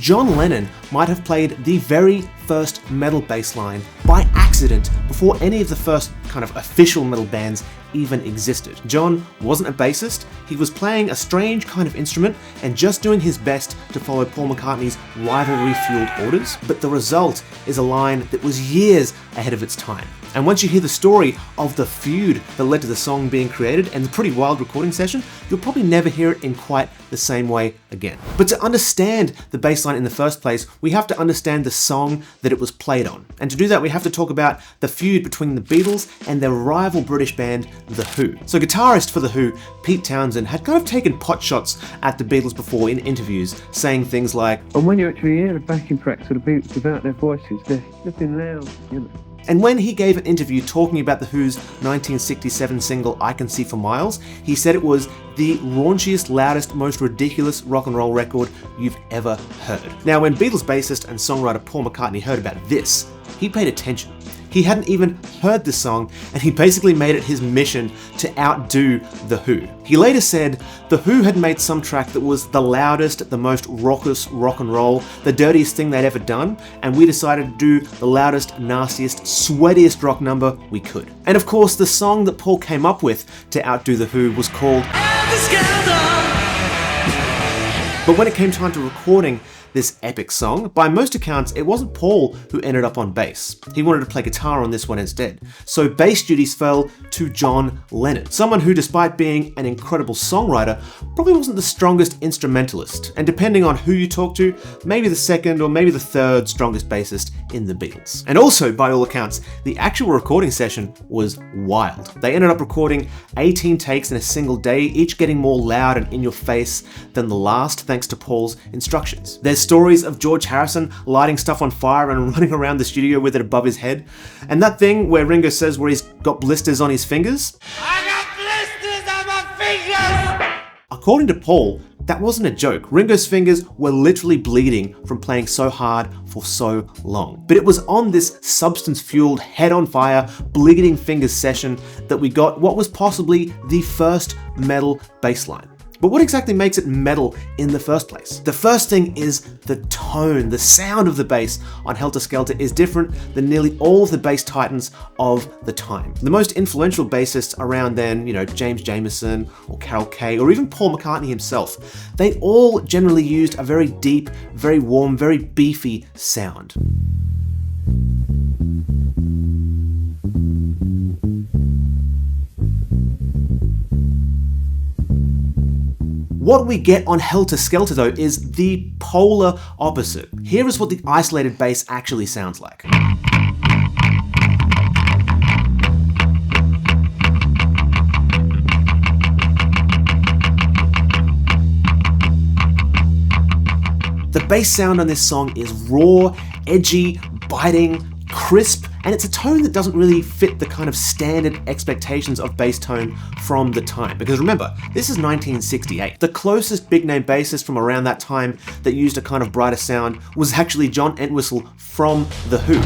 John Lennon might have played the very first metal bass line by accident before any of the first kind of official metal bands even existed. John wasn't a bassist, he was playing a strange kind of instrument and just doing his best to follow Paul McCartney's Rivalry-fueled orders, but the result is a line that was years ahead of its time. And once you hear the story of the feud that led to the song being created and the pretty wild recording session, you'll probably never hear it in quite the same way again. But to understand the bass line in the first place, we have to understand the song that it was played on. And to do that, we have to talk about the feud between the Beatles and their rival British band, The Who. So guitarist for The Who, Pete Townsend, had kind of taken pot shots at the Beatles before in interviews, saying things like, and when you actually hear the backing tracks of the Beatles without their voices, they're flipping loud, you know. And when he gave an interview talking about The Who's 1967 single I Can See for Miles, he said it was the raunchiest, loudest, most ridiculous rock and roll record you've ever heard. Now, when Beatles bassist and songwriter Paul McCartney heard about this, he paid attention. He hadn't even heard the song, and he basically made it his mission to outdo The Who. He later said, The Who had made some track that was the loudest, the most raucous rock and roll, the dirtiest thing they'd ever done, and we decided to do the loudest, nastiest, sweatiest rock number we could. And of course, the song that Paul came up with to outdo The Who was called Skelter. But when it came time to recording this epic song, by most accounts, it wasn't Paul who ended up on bass. He wanted to play guitar on this one instead. So bass duties fell to John Lennon, someone who, despite being an incredible songwriter, probably wasn't the strongest instrumentalist, and depending on who you talk to, maybe the second or maybe the third strongest bassist in the Beatles. And also, by all accounts, the actual recording session was wild. They ended up recording 18 takes in a single day, each getting more loud and in your face than the last, thanks to Paul's instructions. There's stories of George Harrison lighting stuff on fire and running around the studio with it above his head. And that thing where Ringo says where he's got blisters on his fingers. I got blisters on my fingers! According to Paul, that wasn't a joke. Ringo's fingers were literally bleeding from playing so hard for so long. But it was on this substance-fueled, head-on-fire, bleeding fingers session that we got what was possibly the first metal bass line. But what exactly makes it metal in the first place? The first thing is the tone. The sound of the bass on Helter Skelter is different than nearly all of the bass titans of the time. The most influential bassists around then, James Jamerson or Carol Kaye or even Paul McCartney himself, they all generally used a very deep, very warm, very beefy sound. What we get on Helter Skelter, though, is the polar opposite. Here is what the isolated bass actually sounds like. The bass sound on this song is raw, edgy, biting, crisp, and it's a tone that doesn't really fit the kind of standard expectations of bass tone from the time. Because remember, this is 1968. The closest big name bassist from around that time that used a kind of brighter sound was actually John Entwistle from The Who.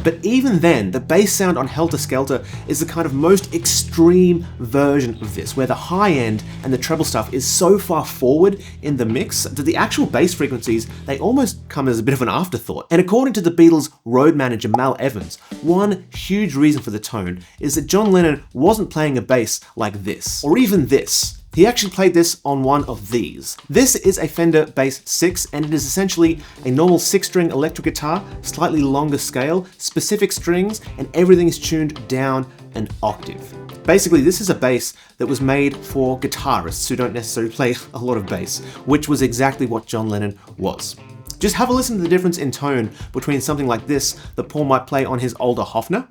But even then, the bass sound on Helter Skelter is the kind of most extreme version of this, where the high end and the treble stuff is so far forward in the mix that the actual bass frequencies, they almost come as a bit of an afterthought. And according to the Beatles' road manager Mal Evans, one huge reason for the tone is that John Lennon wasn't playing a bass like this, or even this. He actually played this on one of these. This is a Fender Bass VI, and it is essentially a normal 6-string electric guitar, slightly longer scale, specific strings, and everything is tuned down an octave. Basically, this is a bass that was made for guitarists who don't necessarily play a lot of bass, which was exactly what John Lennon was. Just have a listen to the difference in tone between something like this that Paul might play on his older Hofner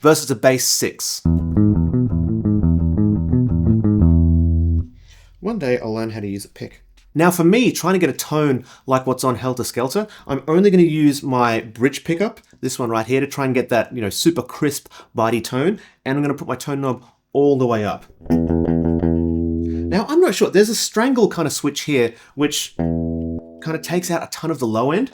versus a Bass 6. One day I'll learn how to use a pick. Now for me, trying to get a tone like what's on Helter Skelter, I'm only going to use my bridge pickup, this one right here, to try and get that, super crisp, bitey tone, and I'm going to put my tone knob all the way up. Now I'm not sure, there's a strangle kind of switch here, which kind of takes out a ton of the low end.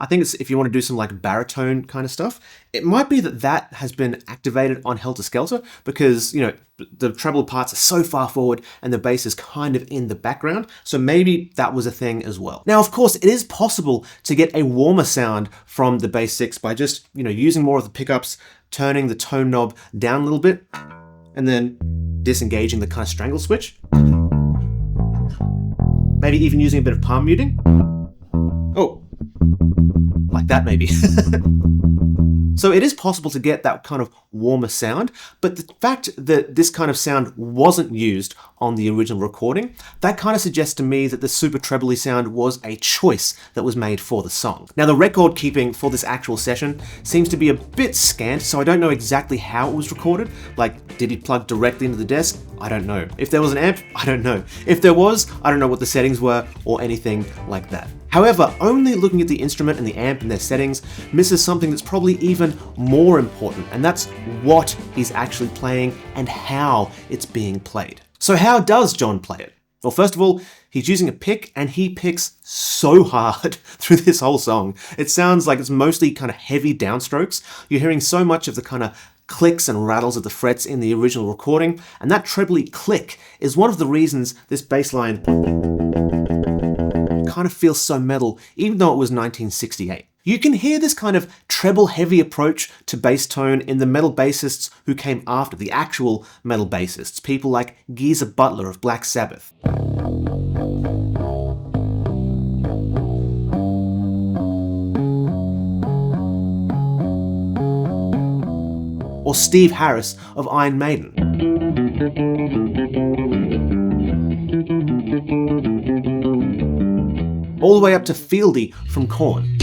I think it's if you want to do some like baritone kind of stuff. It might be that that has been activated on Helter Skelter because, you know, the treble parts are so far forward and the bass is kind of in the background. So maybe that was a thing as well. Now, of course, it is possible to get a warmer sound from the Bass 6 by just, you know, using more of the pickups, turning the tone knob down a little bit, and then disengaging the kind of strangle switch. Maybe even using a bit of palm muting. Oh, like that maybe. So it is possible to get that kind of warmer sound, but the fact that this kind of sound wasn't used on the original recording, that kind of suggests to me that the super trebly sound was a choice that was made for the song. Now, the record keeping for this actual session seems to be a bit scant, so I don't know exactly how it was recorded. Like, did he plug directly into the desk? I don't know. If there was an amp, I don't know. If there was, I don't know what the settings were or anything like that. However, only looking at the instrument and the amp and their settings misses something that's probably even more important, and that's what he's actually playing and how it's being played. So how does John play it? Well, first of all, he's using a pick, and he picks so hard through this whole song. It sounds like it's mostly kind of heavy downstrokes. You're hearing so much of the kind of clicks and rattles of the frets in the original recording, and that trebly click is one of the reasons this bass line kind of feels so metal, even though it was 1968. You can hear this kind of treble-heavy approach to bass tone in the metal bassists who came after, the actual metal bassists, people like Geezer Butler of Black Sabbath. Or Steve Harris of Iron Maiden. All the way up to Fieldy from Korn.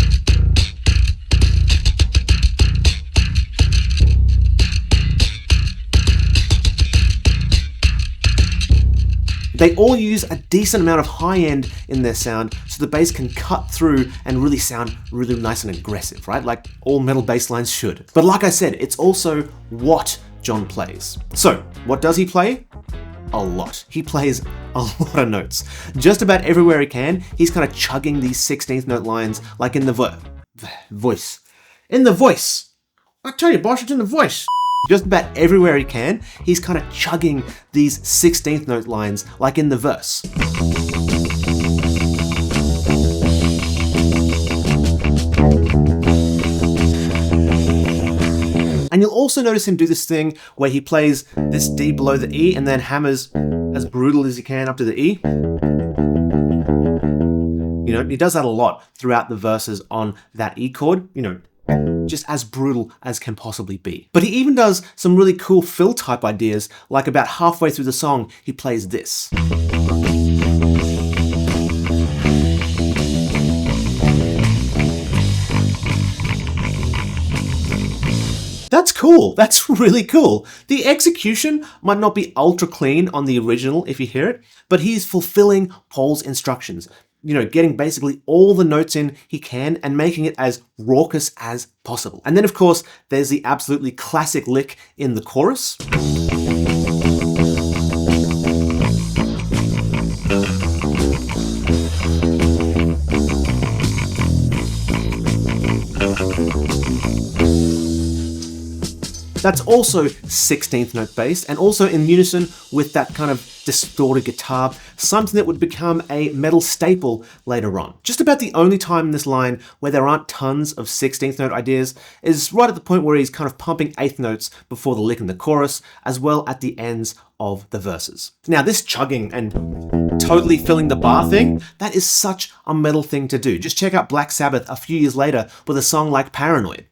They all use a decent amount of high end in their sound so the bass can cut through and really sound really nice and aggressive, right? Like all metal bass lines should. But like I said, it's also what John plays. So, what does he play? A lot. He plays a lot of notes. Just about everywhere he can, he's kind of chugging these 16th note lines like in the voice. In the voice! I tell you, boss, it's in the voice! Just about everywhere he can, he's kind of chugging these 16th note lines like in the verse. And you'll also notice him do this thing where he plays this D below the E and then hammers as brutal as he can up to the E. You know, he does that a lot throughout the verses on that E chord, you know, just as brutal as can possibly be. But he even does some really cool fill type ideas, like about halfway through the song, he plays this. That's cool. That's really cool. The execution might not be ultra clean on the original if you hear it, but he's fulfilling Paul's instructions. You know, getting basically all the notes in he can and making it as raucous as possible. And then, of course, there's the absolutely classic lick in the chorus. That's also 16th note bass and also in unison with that kind of distorted guitar, something that would become a metal staple later on. Just about the only time in this line where there aren't tons of 16th note ideas is right at the point where he's kind of pumping 8th notes before the lick in the chorus, as well at the ends of the verses. Now, this chugging and totally filling the bar thing, that is such a metal thing to do. Just check out Black Sabbath a few years later with a song like Paranoid.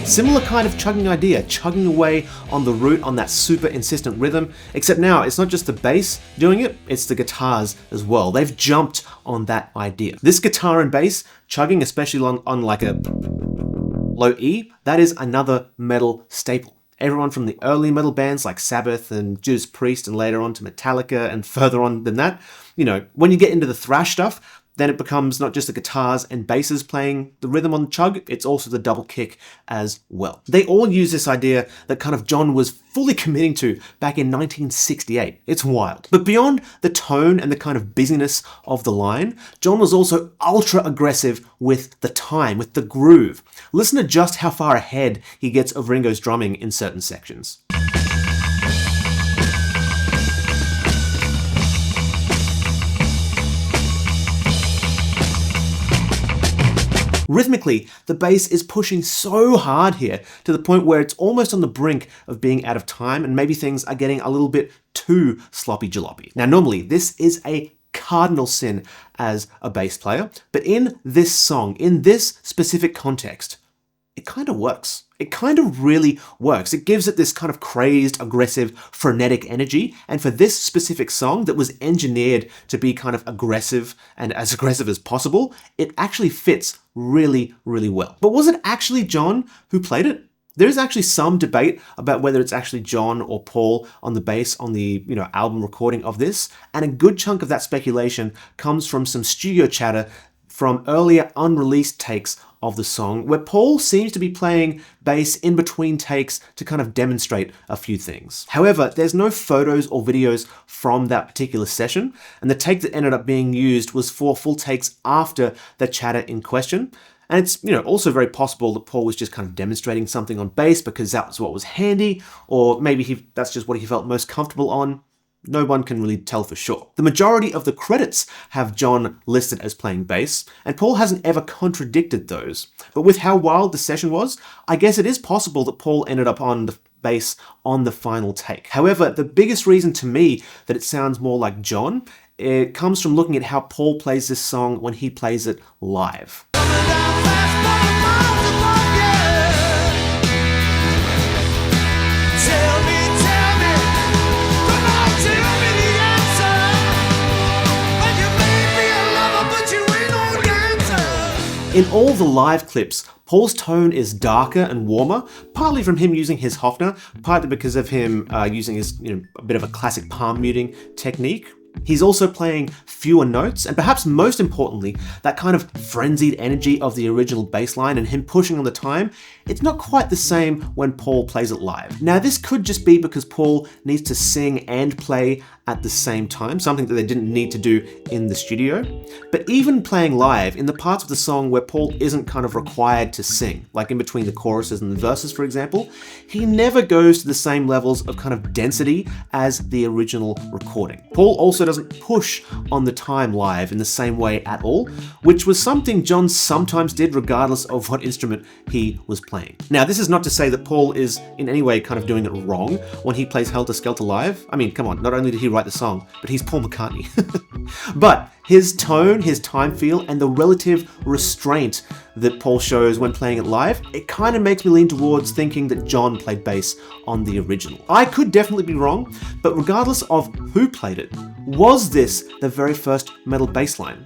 Similar kind of chugging idea, chugging away on the root on that super insistent rhythm, except now it's not just the bass doing it, it's the guitars as well. They've jumped on that idea. This guitar and bass chugging, especially on like a low E, that is another metal staple. Everyone from the early metal bands like Sabbath and Judas Priest and later on to Metallica and further on than that, you know, when you get into the thrash stuff, then it becomes not just the guitars and basses playing the rhythm on the chug, it's also the double kick as well. They all use this idea that kind of John was fully committing to back in 1968. It's wild. But beyond the tone and the kind of busyness of the line, John was also ultra aggressive with the time, with the groove. Listen to just how far ahead he gets of Ringo's drumming in certain sections. Rhythmically, the bass is pushing so hard here to the point where it's almost on the brink of being out of time, and maybe things are getting a little bit too sloppy jalopy. Now, normally this is a cardinal sin as a bass player, but in this song, in this specific context, it kind of works. It kind of really works. It gives it this kind of crazed, aggressive, frenetic energy. And for this specific song that was engineered to be kind of aggressive and as aggressive as possible, it actually fits really, really well. But was it actually John who played it? There is actually some debate about whether it's actually John or Paul on the bass on the album recording of this. And a good chunk of that speculation comes from some studio chatter from earlier unreleased takes of the song, where Paul seems to be playing bass in between takes to kind of demonstrate a few things. However, there's no photos or videos from that particular session, and the take that ended up being used was 4 full takes after the chatter in question. And it's also very possible that Paul was just kind of demonstrating something on bass because that was what was handy, or maybe that's just what he felt most comfortable on. No one can really tell for sure. The majority of the credits have John listed as playing bass, and Paul hasn't ever contradicted those. But with how wild the session was, I guess it is possible that Paul ended up on the bass on the final take. However, the biggest reason to me that it sounds more like John, it comes from looking at how Paul plays this song when he plays it live. In all the live clips, Paul's tone is darker and warmer, partly from him using his Hofner, partly because of him using his a bit of a classic palm muting technique. He's also playing fewer notes, and perhaps most importantly, that kind of frenzied energy of the original bass line and him pushing on the time, it's not quite the same when Paul plays it live. Now, this could just be because Paul needs to sing and play at the same time, something that they didn't need to do in the studio. But even playing live, in the parts of the song where Paul isn't kind of required to sing, like in between the choruses and the verses, for example, he never goes to the same levels of kind of density as the original recording. Paul also doesn't push on the time live in the same way at all, which was something John sometimes did regardless of what instrument he was playing. Now, this is not to say that Paul is in any way kind of doing it wrong when he plays Helter, Skelter live. I mean, come on, not only did he write the song, but he's Paul McCartney. But his tone, his time feel, and the relative restraint that Paul shows when playing it live, it kind of makes me lean towards thinking that John played bass on the original. I could definitely be wrong, but regardless of who played it, was this the very first metal bass line?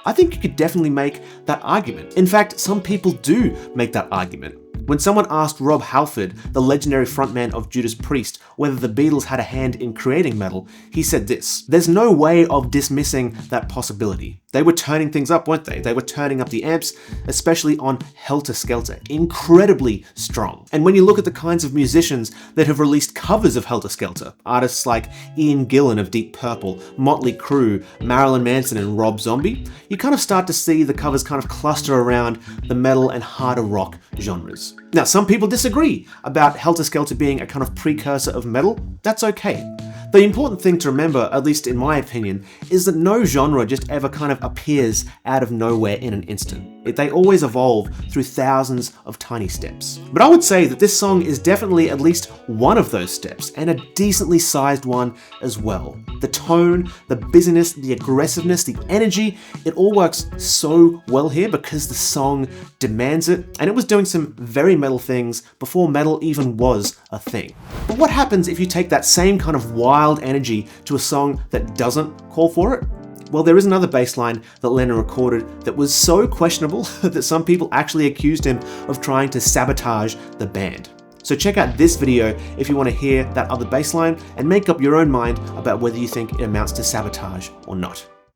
I think you could definitely make that argument. In fact, some people do make that argument. When someone asked Rob Halford, the legendary frontman of Judas Priest, whether the Beatles had a hand in creating metal, he said this: "There's no way of dismissing that possibility. They were turning things up, weren't they? They were turning up the amps, especially on Helter Skelter, incredibly strong. And when you look at the kinds of musicians that have released covers of Helter Skelter, artists like Ian Gillan of Deep Purple, Motley Crue, Marilyn Manson and Rob Zombie, you kind of start to see the covers kind of cluster around the metal and harder rock genres. Now, some people disagree about Helter Skelter being a kind of precursor of metal. That's okay. The important thing to remember, at least in my opinion, is that no genre just ever kind of appears out of nowhere in an instant. They always evolve through thousands of tiny steps. But I would say that this song is definitely at least one of those steps, and a decently sized one as well. The tone, the busyness, the aggressiveness, the energy, it all works so well here because the song demands it, and it was doing some very metal things before metal even was a thing. But what happens if you take that same kind of wild energy to a song that doesn't call for it? Well, there is another bass line that Lennon recorded that was so questionable that some people actually accused him of trying to sabotage the band. So check out this video if you want to hear that other bass line and make up your own mind about whether you think it amounts to sabotage or not.